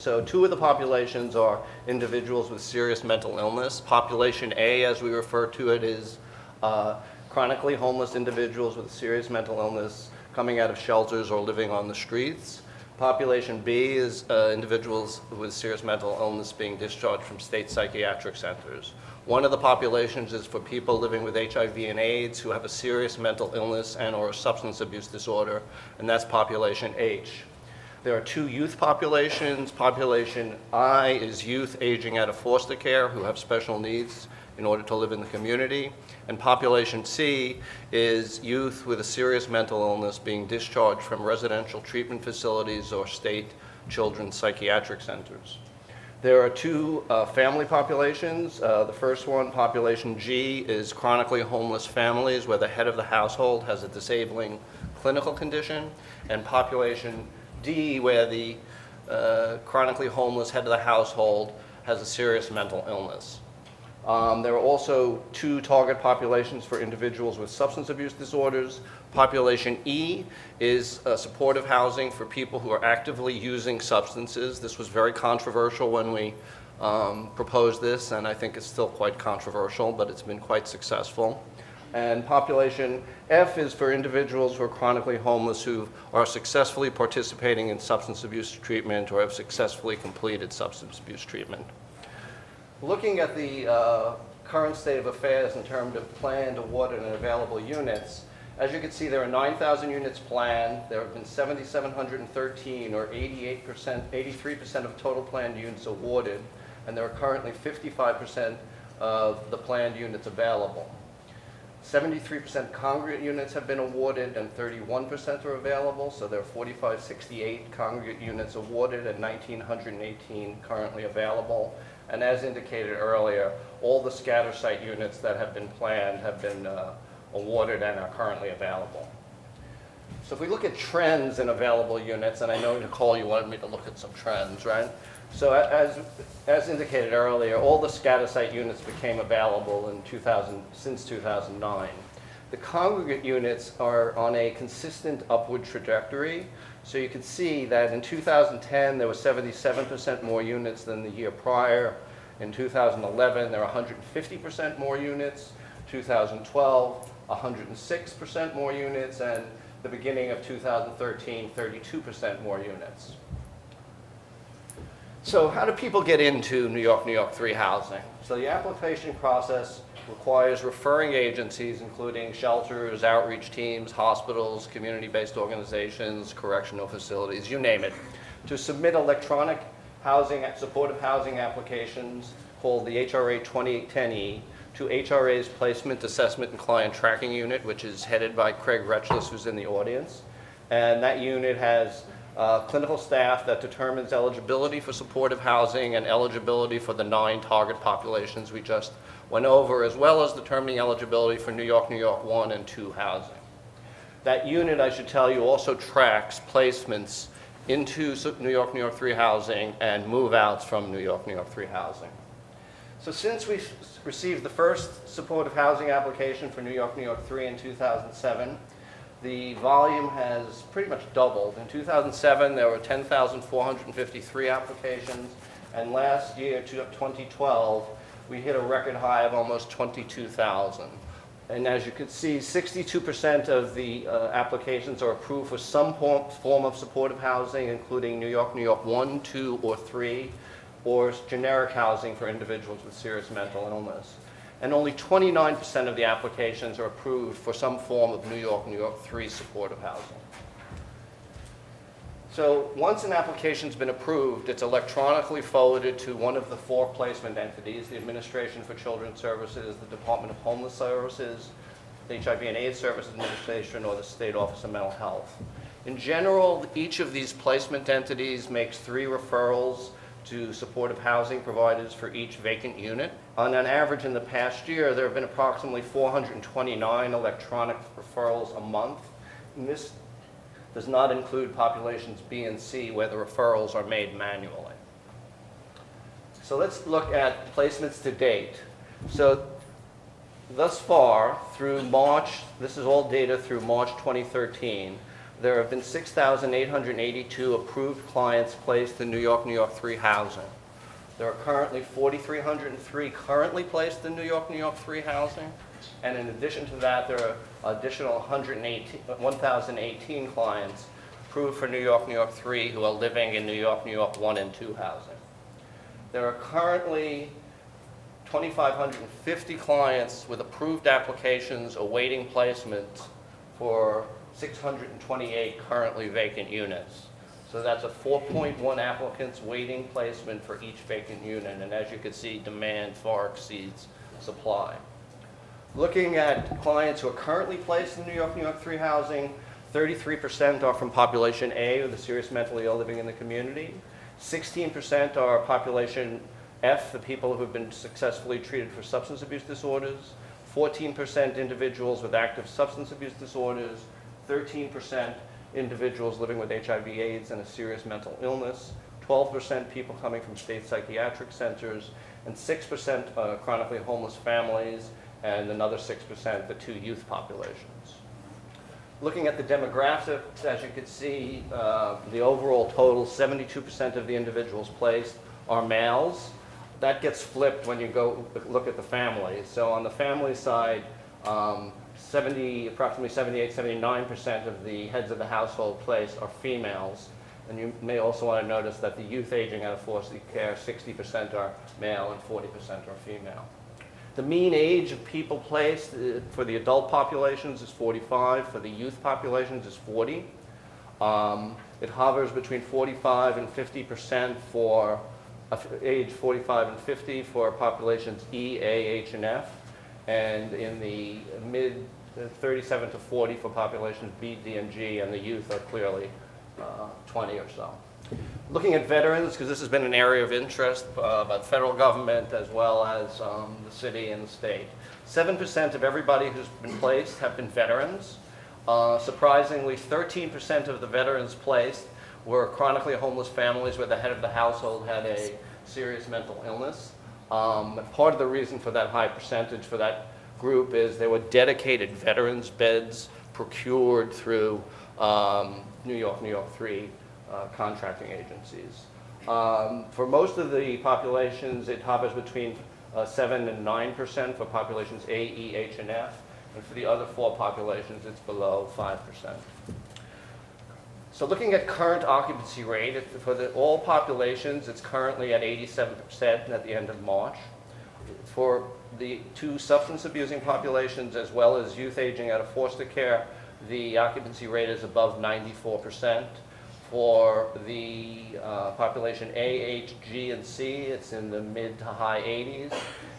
So two of the populations are individuals with serious mental illness. Population A, as we refer to it, is chronically homeless individuals with serious mental illness coming out of shelters or living on the streets. Population B is individuals with serious mental illness being discharged from state psychiatric centers. One of the populations is for people living with HIV and AIDS who have a serious mental illness and or a substance abuse disorder, and that's population H. There are two youth populations. Population I is youth aging out of foster care who have special needs in order to live in the community. And population C is youth with a serious mental illness being discharged from residential treatment facilities or state children's psychiatric centers. There are two family populations. The first one, population G, is chronically homeless families where the head of the household has a disabling clinical condition, and population D, where the chronically homeless head of the household has a serious mental illness. There are also two target populations for individuals with substance abuse disorders. Population E is supportive housing for people who are actively using substances. This was very controversial when we proposed this, and I think it's still quite controversial, but it's been quite successful. And population F is for individuals who are chronically homeless who are successfully participating in substance abuse treatment or have successfully completed substance abuse treatment. Looking at the current state of affairs in terms of planned, awarded, and available units, as you can see, there are 9,000 units planned. There have been 7,713, or 83% of total planned units awarded, and there are currently 55% of the planned units available. 73% congregate units have been awarded and 31% are available, so there are 4,568 congregate units awarded and 1,918 currently available. And as indicated earlier, all the scatter site units that have been planned have been awarded and are currently available. So if we look at trends in available units, and I know, Nicole, you wanted me to look at some trends, right? So as indicated earlier, all the scatter site units became available in since 2009. The congregate units are on a consistent upward trajectory. So you can see that in 2010, there were 77% more units than the year prior. In 2011, there were 150% more units. 2012, 106% more units. And the beginning of 2013, 32% more units. So how do people get into New York 3 housing? So the application process requires referring agencies, including shelters, outreach teams, hospitals, community-based organizations, correctional facilities, you name it, to submit electronic supportive housing applications called the HRA 2810E to HRA's Placement Assessment and Client Tracking Unit, which is headed by Craig Retchless, who's in the audience. And that unit has clinical staff that determines eligibility for supportive housing and eligibility for the 9 target populations we just went over, as well as determining eligibility for New York 1 and 2 housing. That unit, I should tell you, also tracks placements into New York 3 housing and move-outs from New York 3 housing. So since we received the first supportive housing application for New York 3 in 2007, the volume has pretty much doubled. In 2007, there were 10,453 applications, and last year, 2012, we hit a record high of almost 22,000. And as you can see, 62% of the applications are approved for some form of supportive housing, including New York 1, 2, or 3, or generic housing for individuals with serious mental illness. And only 29% of the applications are approved for some form of New York 3 supportive housing. So once an application's been approved, it's electronically forwarded to one of the 4 placement entities: the Administration for Children's Services, the Department of Homeless Services, the HIV and AIDS Services Administration, or the State Office of Mental Health. In general, each of these placement entities makes 3 referrals to supportive housing providers for each vacant unit. On an average in the past year, there have been approximately 429 electronic referrals a month. And this does not include populations B and C, where the referrals are made manually. So let's look at placements to date. So thus far, through March, this is all data through March 2013, there have been 6,882 approved clients placed in New York 3 housing. There are currently 4,303 currently placed in New York 3 housing. And in addition to that, there are additional 1,018 clients approved for New York 3 who are living in New York 1 and 2 housing. There are currently 2,550 clients with approved applications awaiting placement for 628 currently vacant units. So that's a 4.1 applicants waiting placement for each vacant unit. And as you can see, demand far exceeds supply. Looking at clients who are currently placed in New York 3 housing, 33% are from population A, or the serious mentally ill living in the community. 16% are population F, the people who have been successfully treated for substance abuse disorders. 14% individuals with active substance abuse disorders. 13% individuals living with HIV/AIDS and a serious mental illness. 12% people coming from state psychiatric centers. And 6% chronically homeless families. And another 6% the 2 youth populations. Looking at the demographics, as you can see, the overall total, 72% of the individuals placed are males. That gets flipped when you go look at the families. So on the family side, approximately 78, 79% of the heads of the household placed are females. And you may also want to notice that the youth aging out of foster care, 60% are male and 40% are female. The mean age of people placed for the adult populations is 45. For the youth populations is 40. It hovers between 45 and 50% for age 45 and 50 for populations E, A, H, and F. And in the mid 37 to 40 for populations B, D, and G, and the youth are clearly 20 or so. Looking at veterans, because this has been an area of interest by the federal government as well as the city and the state. 7% of everybody who's been placed have been veterans. Surprisingly, 13% of the veterans placed were chronically homeless families where the head of the household had a serious mental illness. Part of the reason for that high percentage for that group is there were dedicated veterans beds procured through New York 3 contracting agencies. For most of the populations, it hovers between 7 and 9% for populations A, E, H, and F. And for the other 4 populations, it's below 5%. So looking at current occupancy rate, for all populations, it's currently at 87% at the end of March. For the 2 substance abusing populations, as well as youth aging out of foster care, the occupancy rate is above 94%. For the population A, H, G, and C, it's in the mid to high 80s.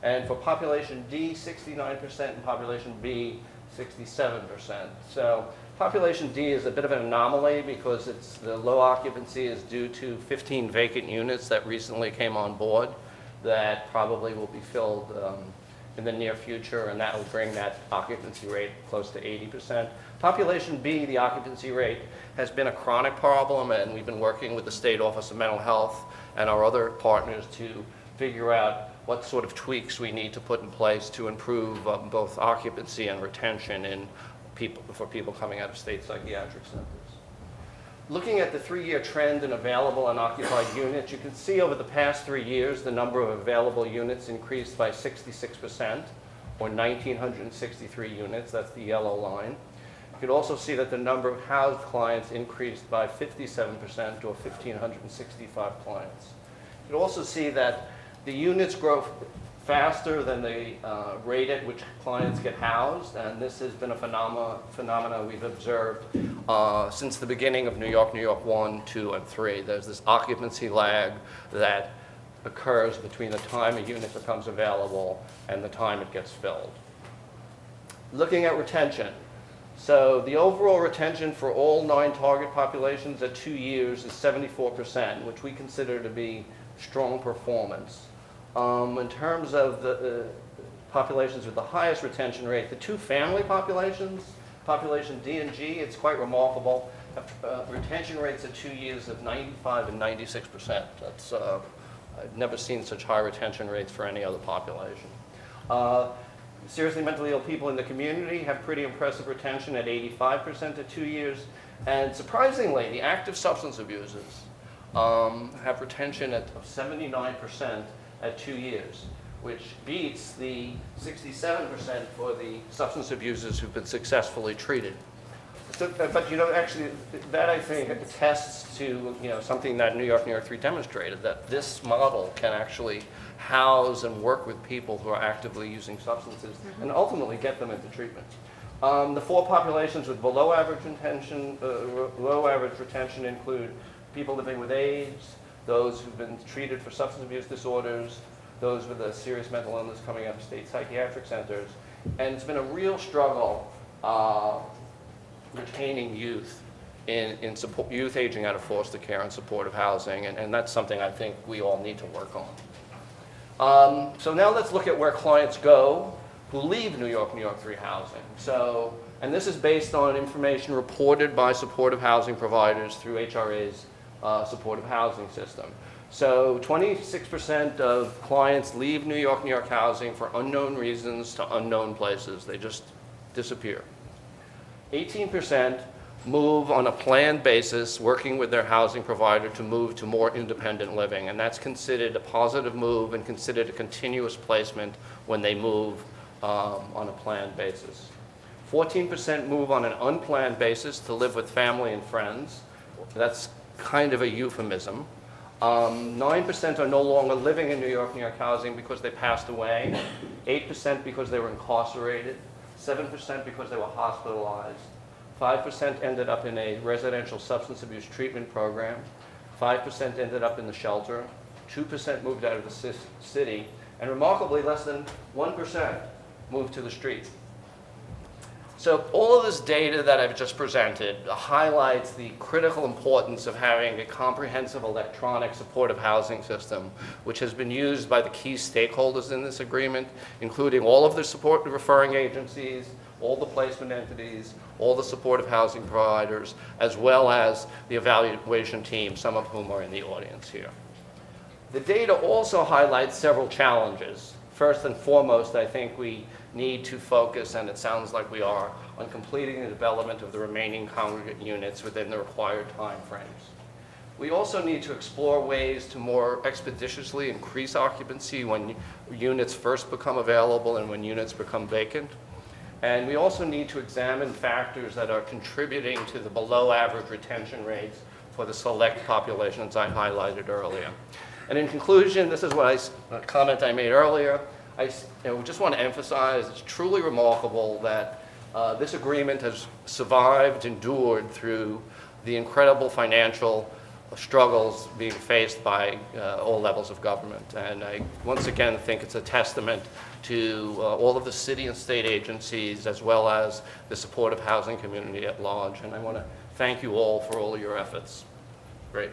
And for population D, 69%, and population B, 67%. So population D is a bit of an anomaly because the low occupancy is due to 15 vacant units that recently came on board that probably will be filled in the near future, and that will bring that occupancy rate close to 80%. Population B, the occupancy rate, has been a chronic problem, and we've been working with the State Office of Mental Health and our other partners to figure out what sort of tweaks we need to put in place to improve both occupancy and retention for people coming out of state psychiatric centers. Looking at the 3-year trend in available and occupied units, you can see over the past 3 years the number of available units increased by 66%, or 1,963 units. That's the yellow line. You can also see that the number of housed clients increased by 57%, or 1,565 clients. You can also see that the units grow faster than the rate at which clients get housed, and this has been a phenomena we've observed since the beginning of New York 1, 2, and 3. There's this occupancy lag that occurs between the time a unit becomes available and the time it gets filled. Looking at retention. So the overall retention for all 9 target populations at 2 years is 74%, which we consider to be strong performance. In terms of the populations with the highest retention rate, the 2 family populations, population D and G, it's quite remarkable. Retention rates at 2 years of 95 and 96%. That's, I've never seen such high retention rates for any other population. Seriously mentally ill people in the community have pretty impressive retention at 85% at 2 years. And surprisingly, the active substance abusers have retention of 79% at 2 years, which beats the 67% for the substance abusers who've been successfully treated. So, but actually, that I think attests to something that New York 3 demonstrated, that this model can actually house and work with people who are actively using substances and ultimately get them into treatment. The 4 populations with below average retention include people living with AIDS, those who've been treated for substance abuse disorders, those with a serious mental illness coming out of state psychiatric centers. And it's been a real struggle retaining youth in support, youth aging out of foster care and supportive housing, and that's something I think we all need to work on. So now let's look at where clients go who leave New York 3 housing. And this is based on information reported by supportive housing providers through HRA's supportive housing system. So 26% of clients leave New York housing for unknown reasons to unknown places. They just disappear. 18% move on a planned basis, working with their housing provider to move to more independent living, and that's considered a positive move and considered a continuous placement when they move on a planned basis. 14% move on an unplanned basis to live with family and friends. That's kind of a euphemism. 9% are no longer living in New York housing because they passed away. 8% because they were incarcerated. 7% because they were hospitalized. 5% ended up in a residential substance abuse treatment program. 5% ended up in the shelter. 2% moved out of the city. And remarkably, less than 1% moved to the street. So all of this data that I've just presented highlights the critical importance of having a comprehensive electronic supportive housing system, which has been used by the key stakeholders in this agreement, including all of the support referring agencies, all the placement entities, all the supportive housing providers, as well as the evaluation team, some of whom are in the audience here. The data also highlights several challenges. First and foremost, I think we need to focus, and it sounds like we are, on completing the development of the remaining congregate units within the required time frames. We also need to explore ways to more expeditiously increase occupancy when units first become available and when units become vacant. And we also need to examine factors that are contributing to the below average retention rates for the select populations I highlighted earlier. And in conclusion, this is a comment I made earlier. I just want to emphasize it's truly remarkable that this agreement has survived, endured through the incredible financial struggles being faced by all levels of government. And I once again think it's a testament to all of the city and state agencies as well as the supportive housing community at large. And I want to thank you all for all of your efforts. Great.